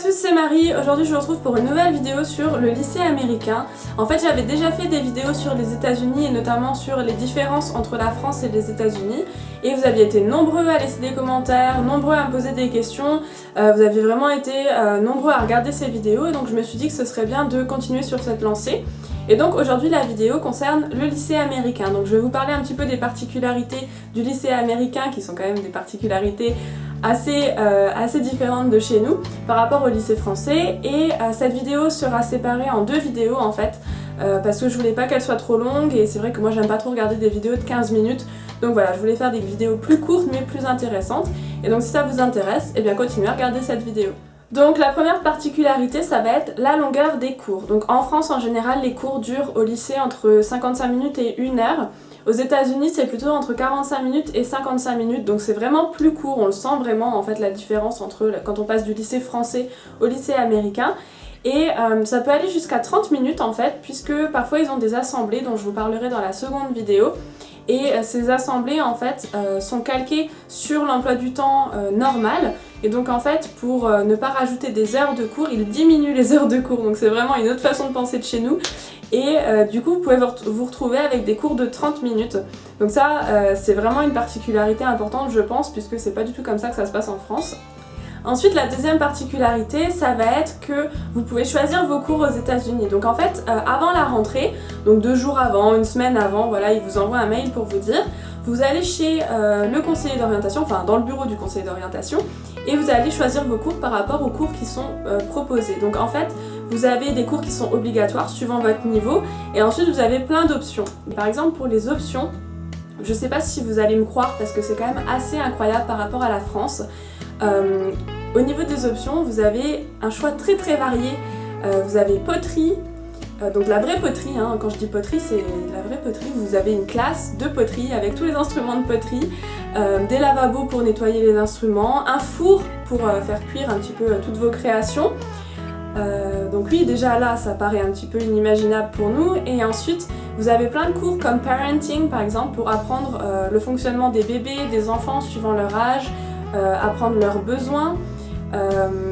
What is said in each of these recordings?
tous, c'est Marie. Aujourd'hui je vous retrouve pour une nouvelle vidéo sur le lycée américain. En fait j'avais déjà fait des vidéos sur les États-Unis et notamment sur les différences entre la France et les États-Unis. Et vous aviez été nombreux à laisser des commentaires, nombreux à me poser des questions. Vous aviez vraiment été nombreux à regarder ces vidéos et donc je me suis dit que ce serait bien de continuer sur cette lancée. Et donc aujourd'hui la vidéo concerne le lycée américain. Donc je vais vous parler un petit peu des particularités du lycée américain qui sont quand même des particularités assez différentes de chez nous par rapport au lycée français. Et cette vidéo sera séparée en deux vidéos en fait parce que je voulais pas qu'elle soit trop longue et c'est vrai que moi j'aime pas trop regarder des vidéos de 15 minutes. Donc voilà, je voulais faire des vidéos plus courtes mais plus intéressantes. Et donc si ça vous intéresse, eh bien continuez à regarder cette vidéo. Donc la première particularité, ça va être la longueur des cours. Donc en France en général, les cours durent au lycée entre 55 minutes et 1 heure. Aux États-Unis, c'est plutôt entre 45 minutes et 55 minutes, donc c'est vraiment plus court. On le sent vraiment en fait la différence entre quand on passe du lycée français au lycée américain. Et ça peut aller jusqu'à 30 minutes en fait, puisque parfois ils ont des assemblées dont je vous parlerai dans la seconde vidéo. Et ces assemblées en fait sont calquées sur l'emploi du temps normal. Et donc en fait pour ne pas rajouter des heures de cours, ils diminuent les heures de cours. Donc c'est vraiment une autre façon de penser de chez nous. Et du coup vous pouvez vous retrouver avec des cours de 30 minutes. Donc ça c'est vraiment une particularité importante je pense, puisque c'est pas du tout comme ça que ça se passe en France. Ensuite, la deuxième particularité, ça va être que vous pouvez choisir vos cours aux États-Unis. Donc en fait, avant la rentrée, donc 2 jours avant, une semaine avant, voilà, ils vous envoient un mail pour vous dire, vous allez chez le conseiller d'orientation, enfin dans le bureau du conseiller d'orientation, et vous allez choisir vos cours par rapport aux cours qui sont proposés. Donc en fait, vous avez des cours qui sont obligatoires suivant votre niveau, et ensuite vous avez plein d'options. Par exemple, pour les options, je sais pas si vous allez me croire parce que c'est quand même assez incroyable par rapport à la France. Au niveau des options, vous avez un choix très varié. Vous avez poterie, donc la vraie poterie, hein. Quand je dis poterie, c'est la vraie poterie. Vous avez une classe de poterie avec tous les instruments de poterie, des lavabos pour nettoyer les instruments, un four pour faire cuire un petit peu toutes vos créations. Donc oui, déjà là, ça paraît un petit peu inimaginable pour nous. Et ensuite, vous avez plein de cours comme parenting, par exemple, pour apprendre le fonctionnement des bébés, des enfants suivant leur âge, apprendre leurs besoins.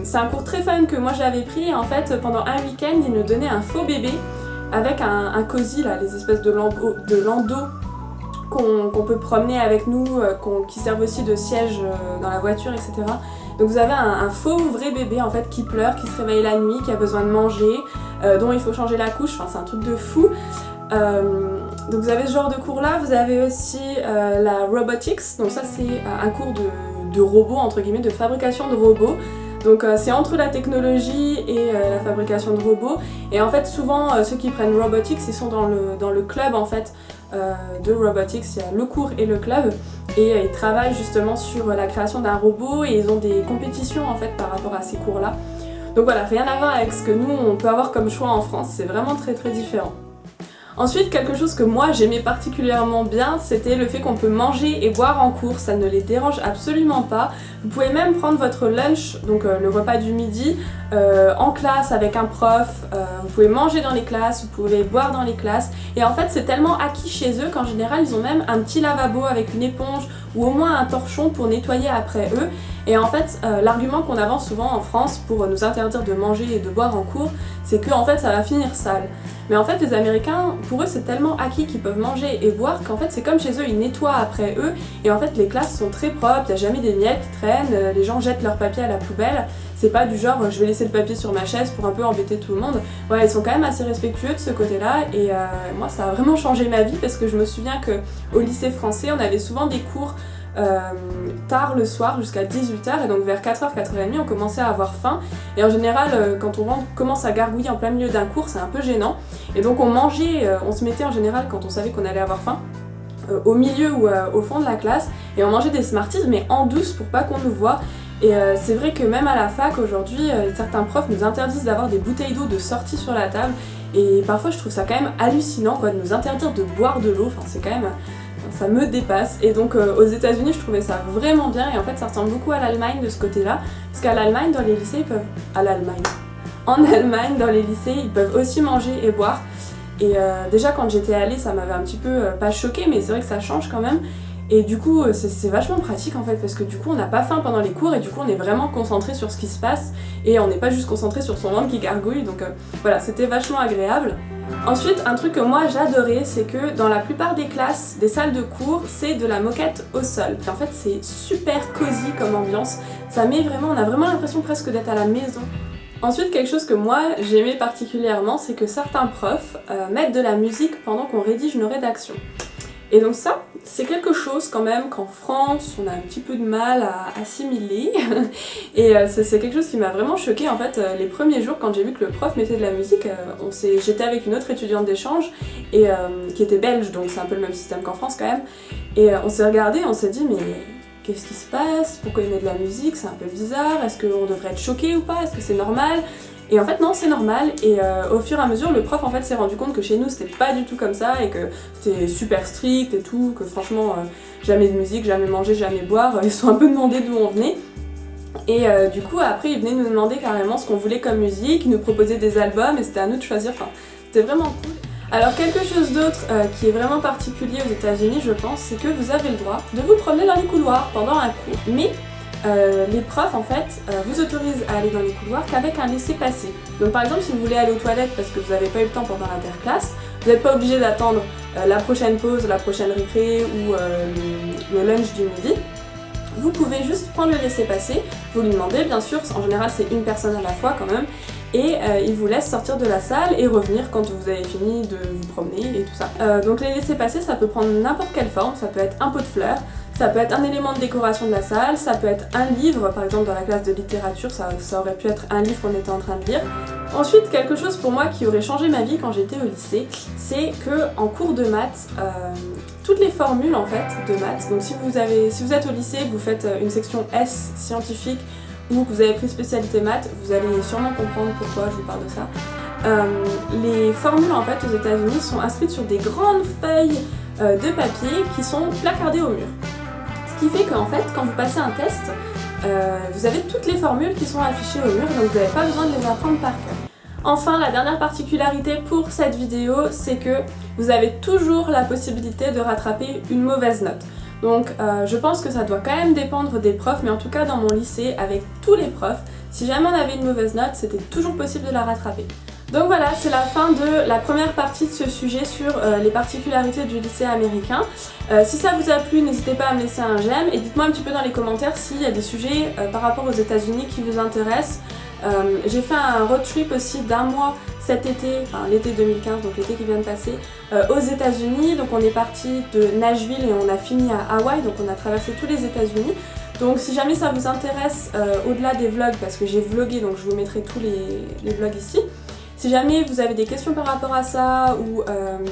C'est un cours très fun que moi j'avais pris et en fait pendant un week-end ils nous donnaient un faux bébé avec un cosy, là, les espèces de landaux qu'on peut promener avec nous, qui servent aussi de siège dans la voiture, etc. Donc vous avez un faux vrai bébé en fait qui pleure, qui se réveille la nuit, qui a besoin de manger, dont il faut changer la couche, enfin c'est un truc de fou. Donc vous avez ce genre de cours là, vous avez aussi la robotics, donc ça c'est un cours de robots, entre guillemets, de fabrication de robots. Donc c'est entre la technologie et la fabrication de robots. Et en fait souvent ceux qui prennent robotics ils sont dans le club en fait de robotics, il y a le cours et le club. Et ils travaillent justement sur la création d'un robot et ils ont des compétitions en fait par rapport à ces cours là. Donc voilà, rien à voir avec ce que nous on peut avoir comme choix en France, c'est vraiment très différent. Ensuite, quelque chose que moi j'aimais particulièrement bien, c'était le fait qu'on peut manger et boire en cours, ça ne les dérange absolument pas. Vous pouvez même prendre votre lunch, donc le repas du midi, en classe avec un prof, vous pouvez manger dans les classes, vous pouvez boire dans les classes, et en fait c'est tellement acquis chez eux qu'en général ils ont même un petit lavabo avec une éponge ou au moins un torchon pour nettoyer après eux. Et en fait l'argument qu'on avance souvent en France pour nous interdire de manger et de boire en cours, c'est que en fait ça va finir sale. Mais en fait les Américains, pour eux c'est tellement acquis qu'ils peuvent manger et boire qu'en fait c'est comme chez eux, ils nettoient après eux et en fait les classes sont très propres, il n'y a jamais des miettes qui traînent, les gens jettent leur papier à la poubelle, c'est pas du genre je vais laisser le papier sur ma chaise pour un peu embêter tout le monde. Ouais, ils sont quand même assez respectueux de ce côté-là et moi ça a vraiment changé ma vie parce que je me souviens qu'au lycée français on avait souvent des cours tard le soir jusqu'à 18h et donc vers 4h, 4h30 on commençait à avoir faim et en général quand on commence à gargouiller en plein milieu d'un cours c'est un peu gênant et donc on mangeait, on se mettait en général quand on savait qu'on allait avoir faim au milieu ou au fond de la classe et on mangeait des Smarties mais en douce pour pas qu'on nous voit. Et c'est vrai que même à la fac aujourd'hui, certains profs nous interdisent d'avoir des bouteilles d'eau de sortie sur la table et parfois je trouve ça quand même hallucinant quoi, de nous interdire de boire de l'eau, enfin c'est quand même... ça me dépasse. Et donc aux États-Unis je trouvais ça vraiment bien et en fait ça ressemble beaucoup à l'Allemagne de ce côté-là parce qu'à l'Allemagne dans les lycées ils peuvent... En Allemagne dans les lycées ils peuvent aussi manger et boire et déjà quand j'étais allée ça m'avait un petit peu pas choquée mais c'est vrai que ça change quand même Et du coup c'est vachement pratique en fait parce que du coup on n'a pas faim pendant les cours et du coup on est vraiment concentré sur ce qui se passe et on n'est pas juste concentré sur son ventre qui gargouille, donc voilà, c'était vachement agréable. Ensuite, un truc que moi j'adorais, c'est que dans la plupart des classes, des salles de cours, c'est de la moquette au sol. En fait c'est super cosy comme ambiance, ça met vraiment, on a vraiment l'impression presque d'être à la maison. Ensuite, quelque chose que moi j'aimais particulièrement, c'est que certains profs mettent de la musique pendant qu'on rédige nos rédactions. Et donc ça, c'est quelque chose quand même qu'en France, on a un petit peu de mal à assimiler. Et c'est quelque chose qui m'a vraiment choquée en fait les premiers jours quand j'ai vu que le prof mettait de la musique. J'étais avec une autre étudiante d'échange et qui était belge, donc c'est un peu le même système qu'en France quand même. Et on s'est regardé, on s'est dit mais qu'est-ce qui se passe? Pourquoi il met de la musique? C'est un peu bizarre. Est-ce qu'on devrait être choqué ou pas? Est-ce que c'est normal? Et en fait non, c'est normal, et au fur et à mesure le prof en fait s'est rendu compte que chez nous c'était pas du tout comme ça et que c'était super strict et tout, que franchement jamais de musique, jamais manger, jamais boire, ils se sont un peu demandé d'où on venait. Et du coup après ils venaient nous demander carrément ce qu'on voulait comme musique, ils nous proposaient des albums et c'était à nous de choisir, enfin c'était vraiment cool. Alors quelque chose d'autre qui est vraiment particulier aux États-Unis je pense, c'est que vous avez le droit de vous promener dans les couloirs pendant un cours, mais les profs en fait vous autorisent à aller dans les couloirs qu'avec un laissez-passer. Donc par exemple si vous voulez aller aux toilettes parce que vous n'avez pas eu le temps pendant l'interclasse, vous n'êtes pas obligé d'attendre la prochaine pause, la prochaine récré ou le lunch du midi. Vous pouvez juste prendre le laissez-passer, vous lui demandez bien sûr, en général c'est une personne à la fois quand même, et il vous laisse sortir de la salle et revenir quand vous avez fini de vous promener et tout ça. Donc les laissez-passer ça peut prendre n'importe quelle forme, ça peut être un pot de fleurs, ça peut être un élément de décoration de la salle, ça peut être un livre, par exemple dans la classe de littérature, ça aurait pu être un livre qu'on était en train de lire. Ensuite, quelque chose pour moi qui aurait changé ma vie quand j'étais au lycée, c'est que en cours de maths, toutes les formules en fait de maths, donc si vous êtes au lycée, que vous faites une section S scientifique ou que vous avez pris spécialité maths, vous allez sûrement comprendre pourquoi je vous parle de ça. Les formules en fait aux États-Unis sont inscrites sur des grandes feuilles de papier qui sont placardées au mur. Ce qui fait qu'en fait, quand vous passez un test, vous avez toutes les formules qui sont affichées au mur, donc vous n'avez pas besoin de les apprendre par cœur. Enfin, la dernière particularité pour cette vidéo, c'est que vous avez toujours la possibilité de rattraper une mauvaise note. Donc je pense que ça doit quand même dépendre des profs, mais en tout cas dans mon lycée, avec tous les profs, si jamais on avait une mauvaise note, c'était toujours possible de la rattraper. Donc voilà, c'est la fin de la première partie de ce sujet sur les particularités du lycée américain. Si ça vous a plu, n'hésitez pas à me laisser un j'aime et dites-moi un petit peu dans les commentaires s'il y a des sujets par rapport aux États-Unis qui vous intéressent. J'ai fait un road trip aussi d'un mois cet été, enfin l'été 2015, donc l'été qui vient de passer, aux États-Unis. Donc on est parti de Nashville et on a fini à Hawaï, donc on a traversé tous les États-Unis. Donc si jamais ça vous intéresse, au-delà des vlogs, parce que j'ai vlogué, donc je vous mettrai tous les vlogs ici. Si jamais vous avez des questions par rapport à ça ou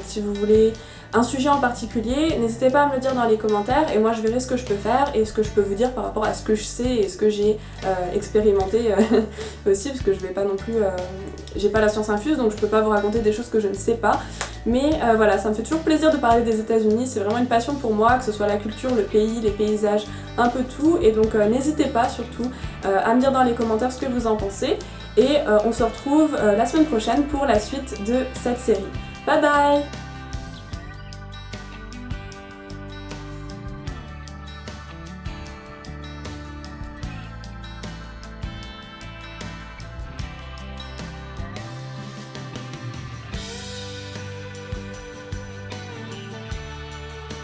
si vous voulez un sujet en particulier, n'hésitez pas à me le dire dans les commentaires et moi je verrai ce que je peux faire et ce que je peux vous dire par rapport à ce que je sais et ce que j'ai expérimenté aussi, parce que je vais pas non plus, j'ai pas la science infuse donc je peux pas vous raconter des choses que je ne sais pas. Mais voilà, ça me fait toujours plaisir de parler des États-Unis, c'est vraiment une passion pour moi, que ce soit la culture, le pays, les paysages, un peu tout. Et donc n'hésitez pas surtout à me dire dans les commentaires ce que vous en pensez. Et on se retrouve la semaine prochaine pour la suite de cette série. Bye bye!